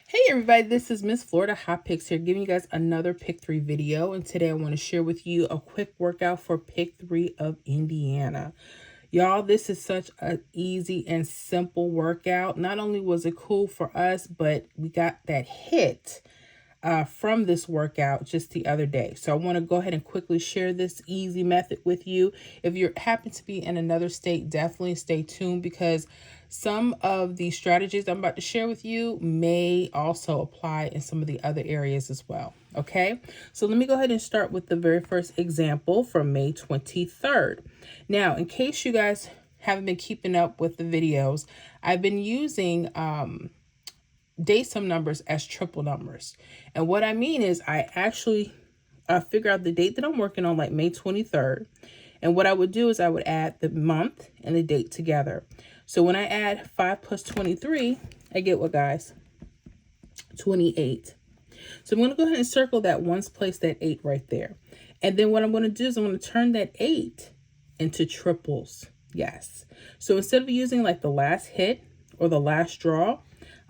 Hey everybody, this is Miss Florida Hot Picks here, giving you guys another Pick 3 video. And today I want to share with you a quick workout for Pick 3 of Indiana. Y'all, this is such an easy and simple workout. Not only was it cool for us, but we got that hit from this workout just the other day. So I want to go ahead and quickly share this easy method with you. If you happen to be in another state, definitely stay tuned because some of the strategies I'm about to share with you may also apply in some of the other areas as well. Okay, so let me go ahead and start with the very first example from May 23rd. Now, in case you guys haven't been keeping up with the videos, I've been using date some numbers as triple numbers. And what I mean is I actually figure out the date that I'm working on, like May 23rd. And what I would do is I would add the month and the date together. So when I add 5 plus 23, I get what, guys? 28. So I'm going to go ahead and circle that once, place that 8 right there. And then what I'm going to do is I'm going to turn that 8 into triples. Yes. So instead of using like the last hit or the last draw,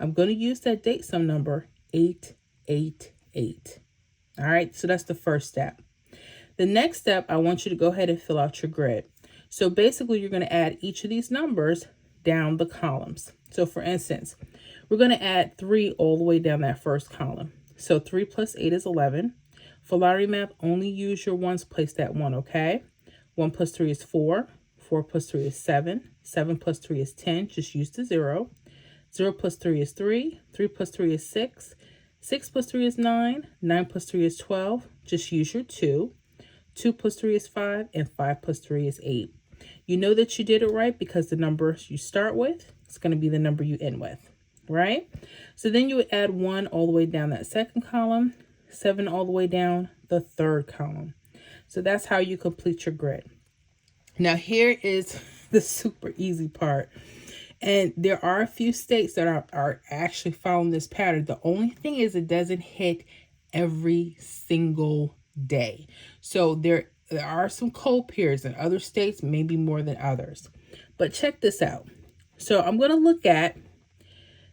I'm going to use that date sum number 888. All right, so that's the first step. The next step, I want you to go ahead and fill out your grid. So basically, you're going to add each of these numbers down the columns. So for instance, we're going to add 3 all the way down that first column. So 3 plus 8 is 11. For lottery math, only use your ones, place that 1, okay? 1 plus 3 is 4. 4 plus 3 is 7. 7 plus 3 is 10. Just use the 0. 0 plus 3 is 3. 3 plus 3 is 6. 6 plus 3 is 9. 9 plus 3 is 12. Just use your 2. 2 plus 3 is 5. And 5 plus 3 is 8. You know that you did it right because the number you start with is going to be the number you end with, right? So then you would add 1 all the way down that second column, 7 all the way down the third column. So that's how you complete your grid. Now here is the super easy part. And there are a few states that are actually following this pattern. The only thing is it doesn't hit every single day. So there are some cold periods in other states, maybe more than others. But check this out. So I'm going to look at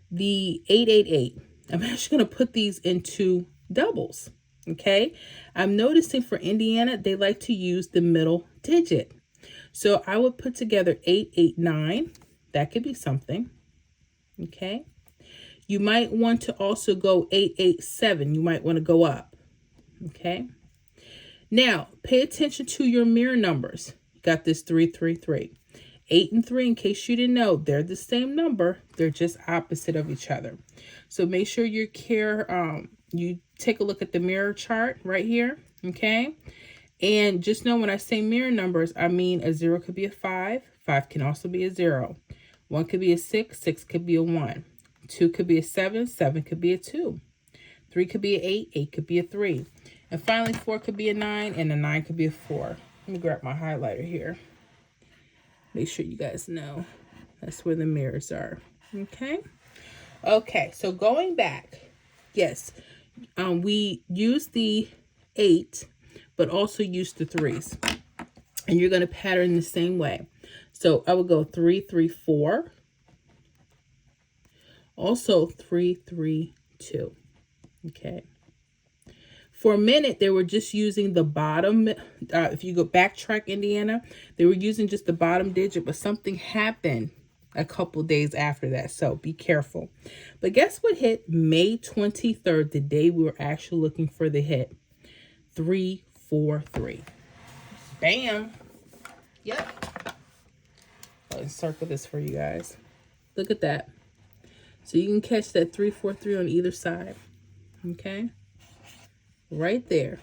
the 888. I'm actually going to put these into doubles. Okay. I'm noticing for Indiana, they like to use the middle digit. So I would put together 889. That could be something. Okay. You might want to also go 887. You might want to go up. Okay. Now, pay attention to your mirror numbers. You got this 333. 8 and 3, in case you didn't know, they're the same number. They're just opposite of each other. So make sure you take a look at the mirror chart right here. Okay. And just know when I say mirror numbers, I mean a 0 could be a 5. 5 can also be a 0. 1 could be a 6. 6 could be a 1. 2 could be a 7. 7 could be a 2. 3 could be an 8. 8 could be a 3. And finally, 4 could be a 9. And a 9 could be a 4. Let me grab my highlighter here. Make sure you guys know that's where the mirrors are. Okay. Okay. So going back, yes, we use the 8, but also use the 3s. And you're going to pattern the same way. So I would go 3, 3, 4. Also 3, 3, 2. Okay. For a minute, they were just using the bottom. If you go backtrack Indiana, they were using just the bottom digit, but something happened a couple days after that. So be careful. But guess what hit May 23rd, the day we were actually looking for the hit? 343. Bam. Yep. I'll encircle this for you guys. Look at that. So you can catch that 343 on either side. Okay. Right there.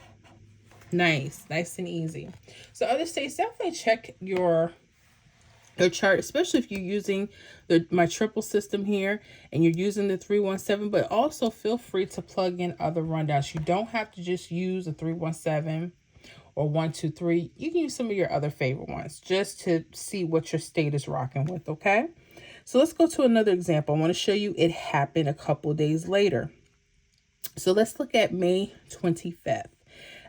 Nice. Nice and easy. So other states, definitely check your chart, especially if you're using my triple system here and you're using the 317, but also feel free to plug in other rundowns. You don't have to just use a 317 or 123. You can use some of your other favorite ones just to see what your state is rocking with. Okay. So let's go to another example. I want to show you it happened a couple days later. So let's look at May 25th.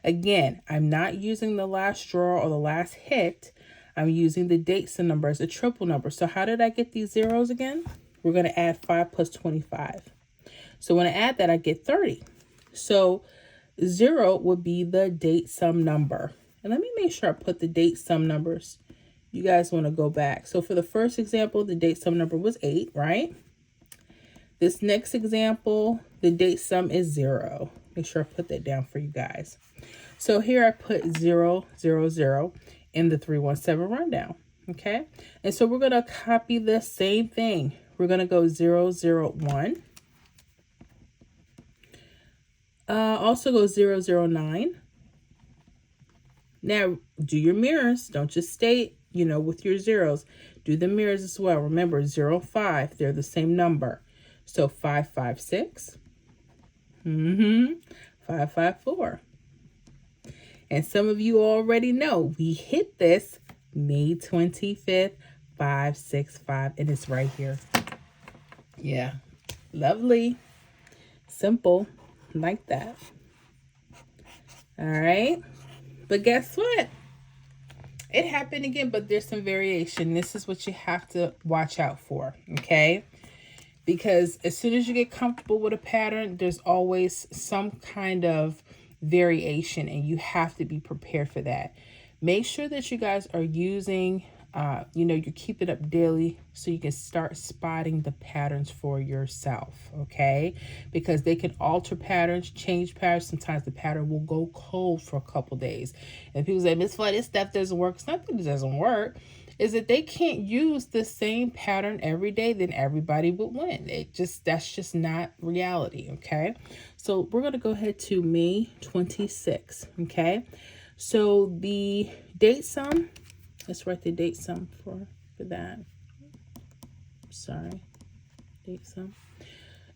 Again, I'm not using the last draw or the last hit. I'm using the dates and number as a triple number. So how did I get these zeros again? We're going to add 5 plus 25. So when I add that, I get 30. So 0 would be the date sum number. And let me make sure I put the date sum numbers. You guys want to go back. So for the first example, the date sum number was 8, right? This next example, the date sum is 0. Make sure I put that down for you guys. So here I put 0, 0, 0 in the 317 rundown. Okay. And so we're going to copy the same thing. We're going to go 0, 0, 1. Also go 0, 0, 9. Now do your mirrors. Don't just stay, with your zeros. Do the mirrors as well. Remember 0, 5. They're the same number. So 5, 5, 6. 5, 5, 4. And some of you already know we hit this May 25th, 5, 6, 5, and it's right here. Yeah, lovely, simple, like that. All right, but guess what? It happened again, but there's some variation. This is what you have to watch out for, okay? Because as soon as you get comfortable with a pattern, there's always some kind of variation, and you have to be prepared for that. Make sure that you guys are using, you keep it up daily so you can start spotting the patterns for yourself, okay? Because they can alter patterns, change patterns. Sometimes the pattern will go cold for a couple days. And people say, Miss Floyd, this stuff doesn't work. It's not that it doesn't work. Is that they can't use the same pattern every day, then everybody would win. That's just not reality, okay? So we're going to go ahead to May 26, okay? So the date sum, let's write the date sum for that. Sorry, date sum.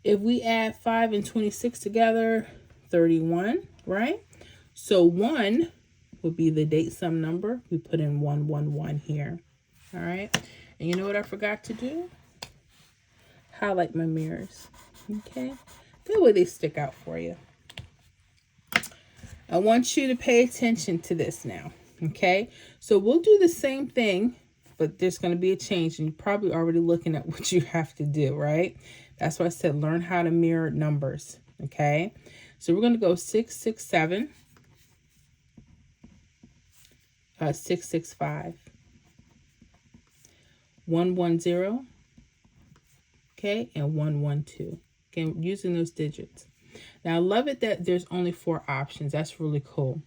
If we add 5 and 26 together, 31, right? So 1 would be the date sum number. We put in 111 here. All right. And you know what I forgot to do? Highlight my mirrors. Okay. That way they stick out for you. I want you to pay attention to this now. Okay. So we'll do the same thing, but there's going to be a change, and you're probably already looking at what you have to do, right? That's why I said learn how to mirror numbers. Okay. So we're going to go 6, 6, 7, 6, 6, 5. 110, okay, and 112. Okay, using those digits. Now I love it that there's only 4 options. That's really cool.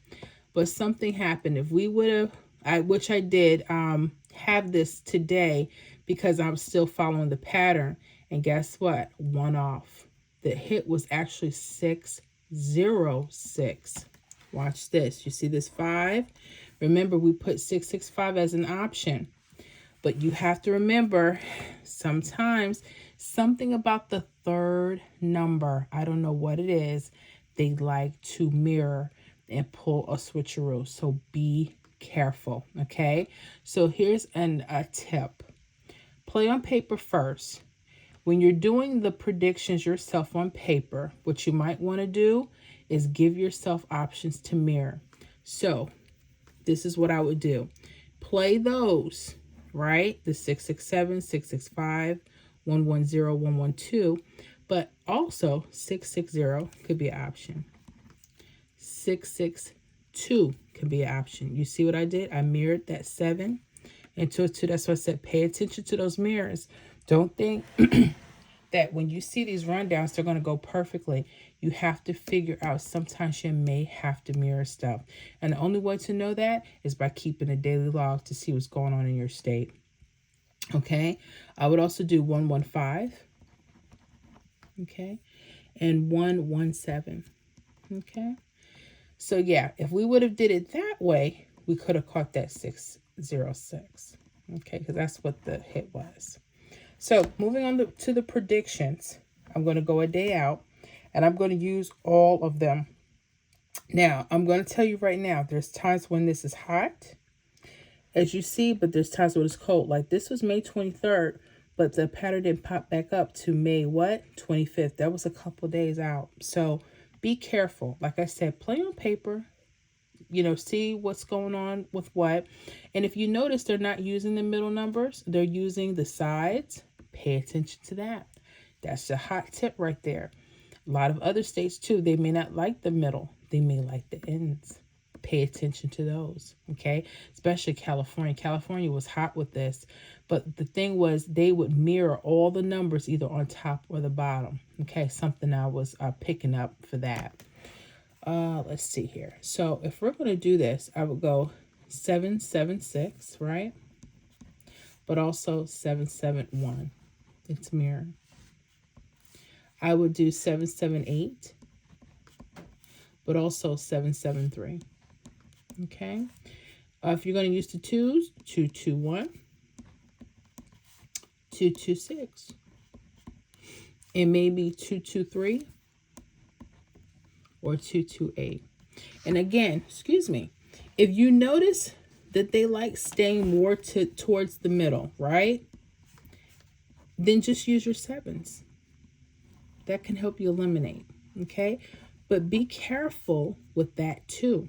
But something happened. If we would have, which I did, have this today because I'm still following the pattern. And guess what? 1 off. The hit was actually 606. Watch this. You see this 5? Remember, we put 665 as an option. But you have to remember, sometimes something about the third number, I don't know what it is, they like to mirror and pull a switcheroo. So be careful, okay? So here's a tip. Play on paper first. When you're doing the predictions yourself on paper, what you might want to do is give yourself options to mirror. So this is what I would do. Play those. Right? The 667, 665, 110, 112, but also 660 could be an option. 662 could be an option. You see what I did? I mirrored that 7 into a 2. That's why I said pay attention to those mirrors. Don't think that when you see these rundowns, they're going to go perfectly. You have to figure out sometimes you may have to mirror stuff. And the only way to know that is by keeping a daily log to see what's going on in your state. Okay. I would also do 115. Okay. And 117. Okay. So yeah, if we would have did it that way, we could have caught that 606. Okay. Because that's what the hit was. So moving on to the predictions, I'm going to go a day out. And I'm going to use all of them. Now, I'm going to tell you right now, there's times when this is hot, as you see, but there's times when it's cold. Like this was May 23rd, but the pattern didn't pop back up to May, 25th. That was a couple days out. So be careful. Like I said, play on paper, see what's going on with what. And if you notice, they're not using the middle numbers. They're using the sides. Pay attention to that. That's a hot tip right there. A lot of other states too, they may not like the middle. They may like the ends. Pay attention to those, okay? Especially California. California was hot with this, but the thing was they would mirror all the numbers either on top or the bottom, okay? Something I was picking up for that. Let's see here. So if we're going to do this, I would go 776, right? But also 771. It's mirrored. I would do 778, but also 773. Okay. If you're going to use the twos, 221, 226. It may be 223 or 228. And again, excuse me, if you notice that they like staying more towards the middle, right? Then just use your sevens. That can help you eliminate, okay? But be careful with that too,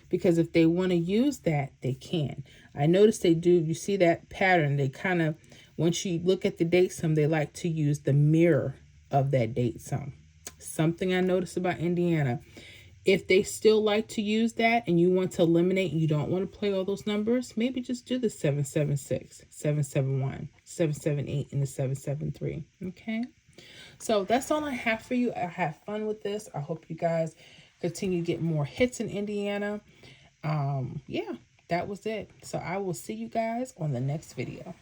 because if they want to use that, they can. I noticed they do, you see that pattern, they kind of, once you look at the date sum, they like to use the mirror of that date sum. Something I noticed about Indiana. If they still like to use that and you want to eliminate and you don't want to play all those numbers, maybe just do the 776, 771, 778, and the 773, okay? So that's all I have for you. I have fun with this. I hope you guys continue to get more hits in Indiana. Yeah, that was it. So I will see you guys on the next video.